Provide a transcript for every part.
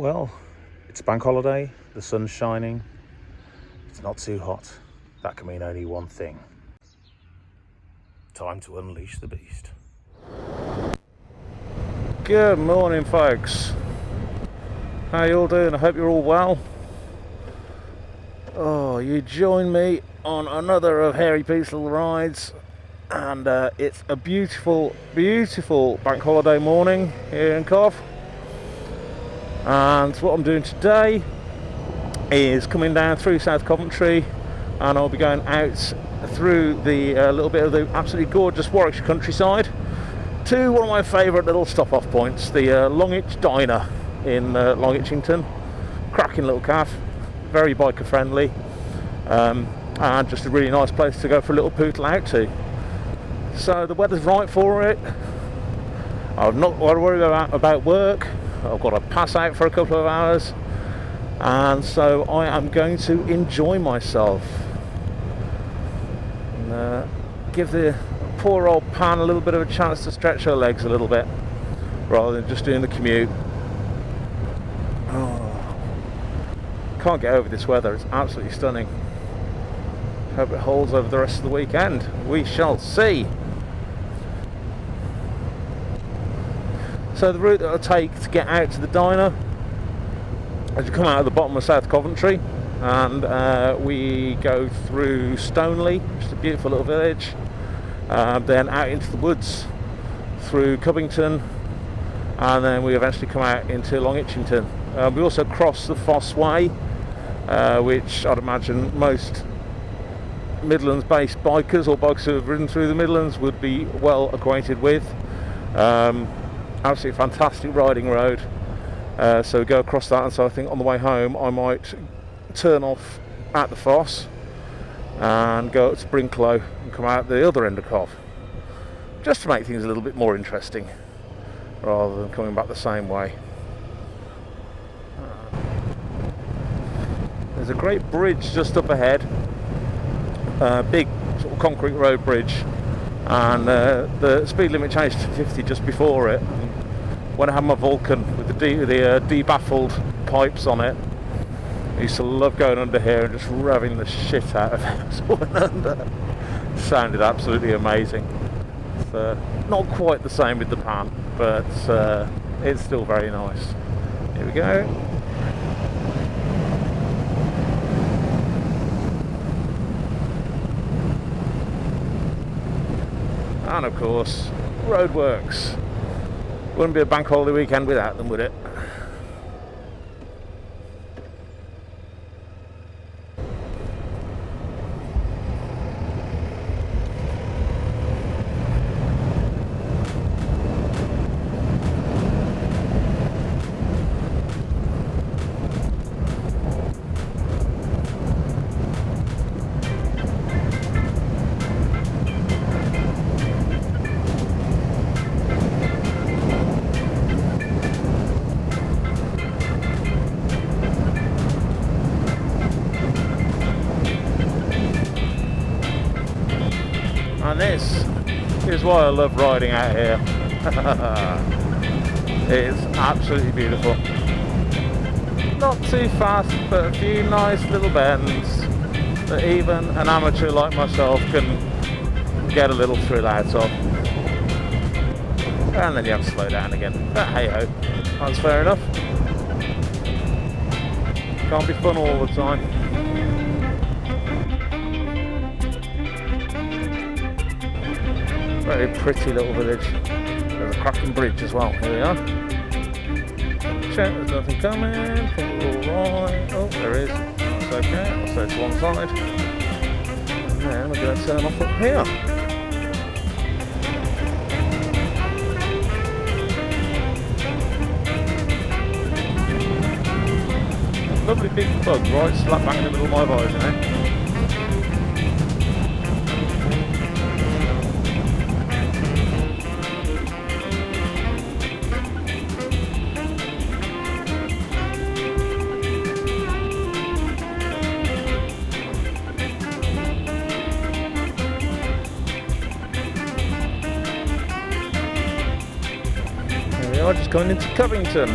Well, it's bank holiday, the sun's shining, it's not too hot. That can mean only one thing. Time to unleash the beast. Good morning, folks. How you all doing? I hope you're all well. Oh, you join me on another of Hairy Pete's Little Rides, and it's a beautiful, beautiful bank holiday morning here in Cov. And what I'm doing today is coming down through South Coventry, and I'll be going out through the little bit of the absolutely gorgeous Warwickshire countryside to one of my favourite little stop-off points, the Longitch Diner in Long Itchington. Cracking little cafe, very biker friendly, and just a really nice place to go for a little pootle out to. So the weather's right for it. I've not got to worry about work. I've got to pass out for a couple of hours, and so I am going to enjoy myself and give the poor old Pan a little bit of a chance to stretch her legs a little bit rather than just doing the commute. Oh, can't get over this weather. It's absolutely stunning. Hope it holds over the rest of the weekend. We shall see. So the route that I'll take to get out to the diner is to come out of the bottom of South Coventry, and we go through Stoneleigh, which is a beautiful little village, then out into the woods through Cubbington, and then we eventually come out into Long Itchington. We also cross the Foss Way, which I'd imagine most Midlands-based bikers or bikers who have ridden through the Midlands would be well acquainted with. Absolutely fantastic riding road. So we go across that, and so I think on the way home I might turn off at the Foss and go up to Brinklow and come out the other end of Cov, just to make things a little bit more interesting rather than coming back the same way. There's a great bridge just up ahead, big sort of concrete road bridge, and the speed limit changed to 50 just before it. When I had my Vulcan with the debaffled pipes on it, I used to love going under here and just revving the shit out of it as I went under. It sounded absolutely amazing. It's not quite the same with the Pan, but it's still very nice. Here we go. And of course, roadworks. Wouldn't be a bank holiday weekend without them, would it? And this is why I love riding out here. It's absolutely beautiful. Not too fast, but a few nice little bends that even an amateur like myself can get a little thrill out of. And then you have to slow down again. But hey ho, that's fair enough. Can't be fun all the time. Very pretty little village. There's a cracking bridge as well. Here we are. Check, there's nothing coming. I think we're alright. Oh, there is. That's okay. I'll stay to one side. And then we're going to turn off up here. Lovely big bug right slap bang in the middle of my visor now. Just going into Covington.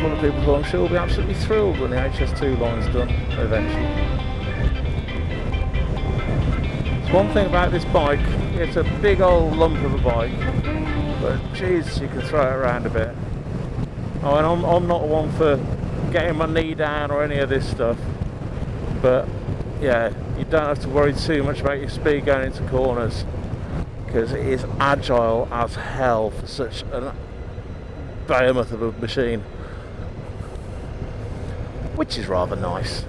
full of people who I'm sure will be absolutely thrilled when the HS2 line's done eventually. It's one thing about this bike, it's a big old lump of a bike, but jeez, you can throw it around a bit. Oh, and I'm not one for getting my knee down or any of this stuff, but yeah, you don't have to worry too much about your speed going into corners, because it is agile as hell for such a behemoth of a machine, which is rather nice.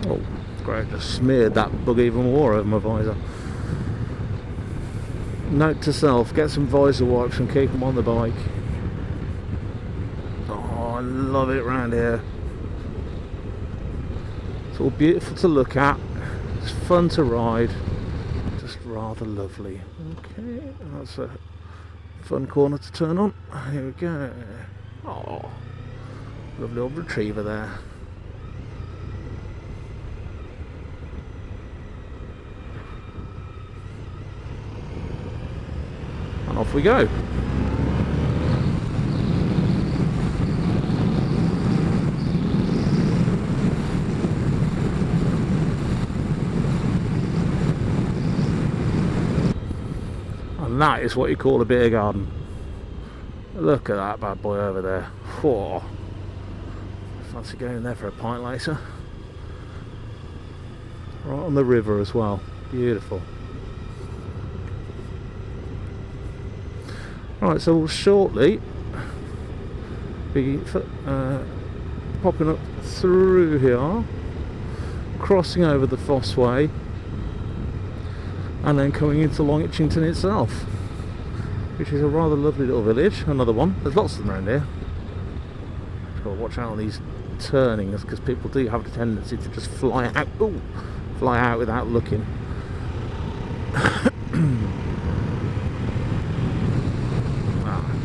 Oh great, just smeared that bug even more over my visor. Note to self, get some visor wipes and keep them on the bike. Oh, I love it round here. It's all beautiful to look at, it's fun to ride, just rather lovely. Okay, that's a fun corner to turn on. Here we go. Oh, lovely old retriever there. And off we go. And that is what you call a beer garden. Look at that bad boy over there. Oh, fancy going in there for a pint later. Right on the river as well. Beautiful. Right, so we'll shortly be popping up through here, crossing over the Fossway, and then coming into Long Itchington itself, which is a rather lovely little village. Another one. There's lots of them around here. Just got to watch out on these turnings, because people do have a tendency to just fly out. Ooh, fly out without looking.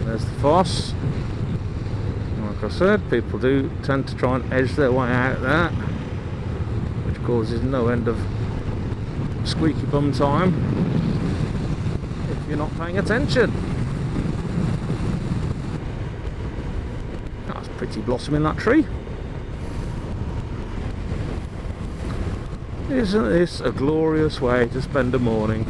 There's the Foss. Like I said, people do tend to try and edge their way out there, which causes no end of squeaky bum time if you're not paying attention. That's pretty blossoming, that tree. Isn't this a glorious way to spend a morning?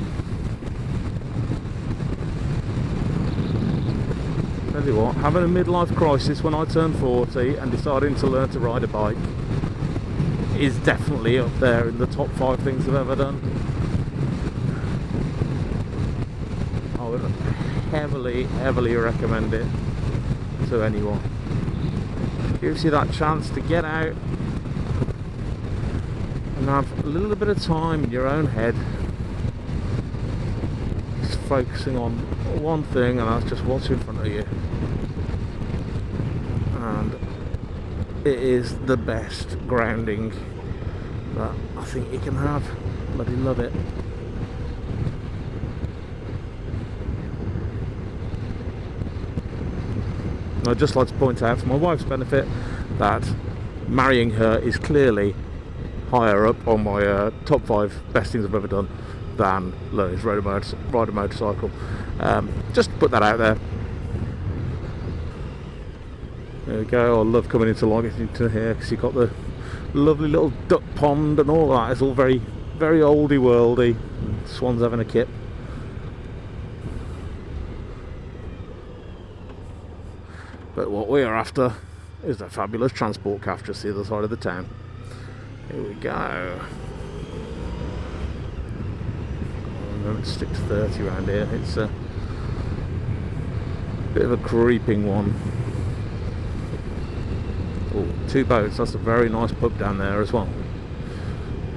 Tell you what, having a midlife crisis when I turned 40 and deciding to learn to ride a bike is definitely up there in the top 5 things I've ever done. I would heavily recommend it to anyone. It gives you that chance to get out and have a little bit of time in your own head, just focusing on one thing, and that's just what's in front of you. And it is the best grounding that I think you can have. Bloody love it. And I'd just like to point out, for my wife's benefit, that marrying her is clearly higher up on my top 5 best things I've ever done than learning to ride a motorcycle. Just to put that out there. There we go. I love coming into Long Itchington here, because you've got the lovely little duck pond and all that. It's all very oldie worldy. Swan's having a kip. But what we are after is a fabulous transport calf just the other side of the town. Here we go. Remember to stick to 30 around here. It's a bit of a creeping one. Oh, 2 boats. That's a very nice pub down there as well.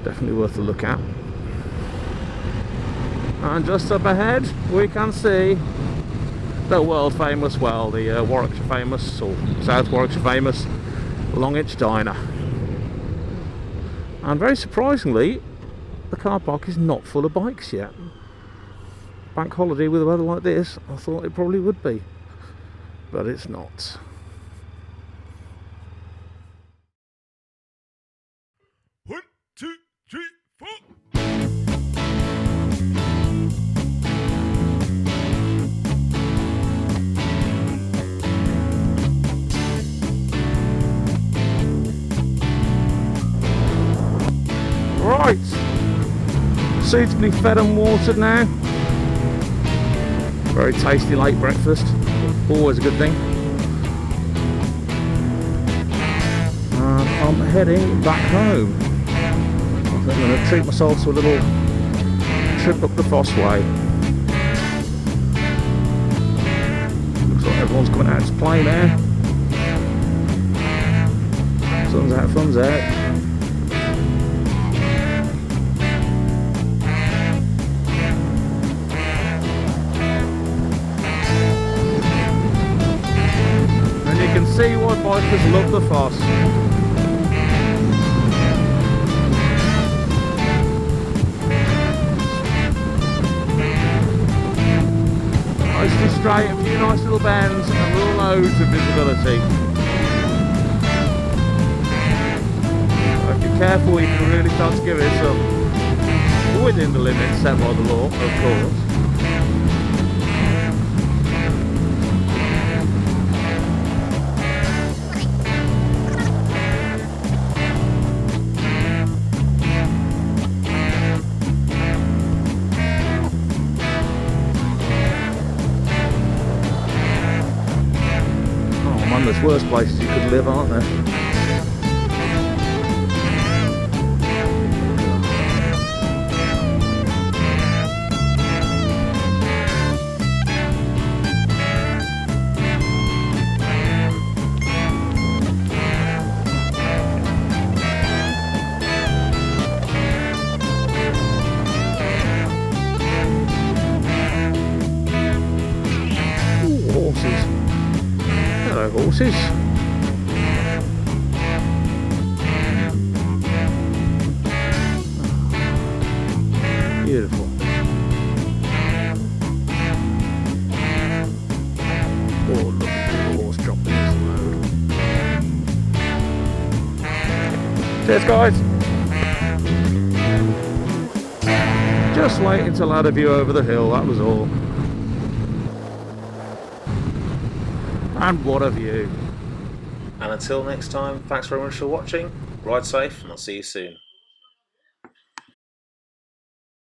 Definitely worth a look at. And just up ahead we can see the world famous, well, the Warwickshire famous, or South Warwickshire famous Longitch Diner. And very surprisingly, the car park is not full of bikes yet. Bank holiday with a weather like this, I thought it probably would be, but it's not. One, two, three, four. suitably fed and watered now. Very tasty late breakfast, always a good thing. And I'm heading back home. I think I'm going to treat myself to a little trip up the Foss Way. Looks like everyone's coming out to play now. Sun's out, fun's out. See why bikers love the Foss. Nicely straight, a few nice little bends and loads of visibility. If you're careful you can really start to give it some within the limits set by the law, of course. There's worse places you could live, aren't there? Ooh, horses. Hello, horses. Beautiful. Oh, look at the horse dropping his load. Cheers, guys. Just waiting till I had a view over the hill, that was all. And what a view. And until next time, thanks very much for watching, ride safe and I'll see you soon.